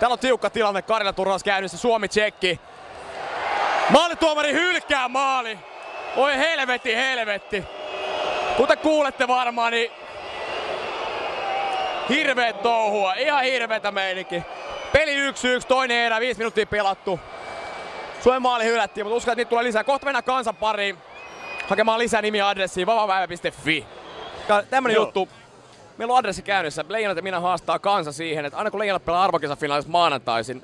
Täällä on tiukka tilanne, Karjala-turnaus käynnissä, Suomi-Tsekki. Maalituomari hylkää maali. Oi helvetti, helvetti. Kuten kuulette varmaan, niin hirveet touhua, ihan hirveetä meininki. Peli 1-1, toinen erä, 5 minuuttia pelattu. Suomen maali hylättiin, mutta uskon, että niitä tulee lisää. Kohta mennään kansan pariin hakemaan lisää nimiä adressiin vapapäivä.fi. Tämmönen juttu. Meillä on adressi käynnissä. Leijonat ja minä haastaa kansa siihen, että aina kun Leijonat pelaa arvokisafinaalissa maanantaisin,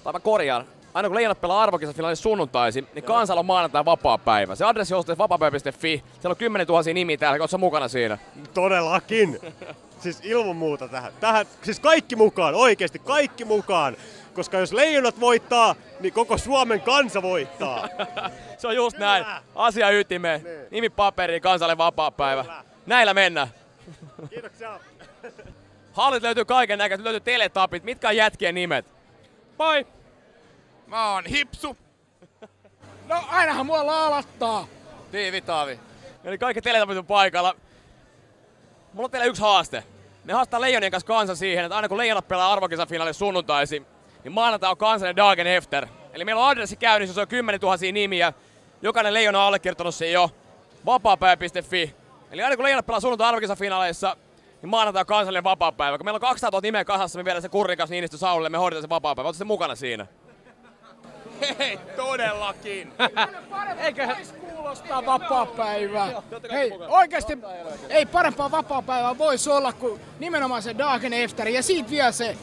tai mä korjaan, aina kun Leijonat pelaa arvokisafinaalissa sunnuntaisin, niin kansalla on maanantai vapaa päivä. Se adressi on osoitteessa vapapäivä.fi. Siellä on 10 000 nimiä täällä, ootko sä mukana siinä? Todellakin. Siis ilman muuta tähän. Siis kaikki mukaan, oikeesti kaikki mukaan. Koska jos Leijonat voittaa, niin koko Suomen kansa voittaa. Se on just näin. Asia ytimeen. Nimi paperiin, kansalle vapaa päivä. Näillä mennään. Kiitoksia. Hallit löytyy kaiken näköistä, löytyy teletapit. Mitkä on jätkien nimet? Moi! Mä oon Hipsu. No ainahan mua laalattaa. Tiivi Taavi. Eli kaikki teletapit on paikalla. Mulla on teille yksi haaste. Me haastaa Leijonien kanssa kansa siihen, että aina kun Leijonat pelaa arvokisafinaalissa sunnuntaisin, niin maanantai on kansallinen Dagen Efter. Eli meillä on adressi käynnissä, jossa on 10 000 nimiä. Jokainen Leijona on allekirjoittanut sen jo. Vapaapäivä.fi. Eli aina kun Leijonat pelaa sunnuntai arvokisafinaaleissa, niin maanantai on kansallinen vapaapäivä. Kun meillä on 200 000 nimeä kasassa, me viedään se Kurrin kanssa Niinistö Saulille ja me hoidetaan se vapaapäivä. Ootko se mukana siinä? Hei, todellakin. Eiköhän kuulostaa vapaapäivää. Hei, oikeesti ei parempaa vapaapäivää voisi olla kuin nimenomaan se Dagen Efter ja siitä vielä se.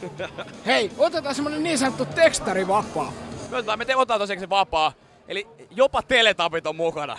Hei, otetaan semmonen niin sanottu tekstarivapaa. Me otetaan tosiaan se vapaa. Eli jopa teletapit on mukana.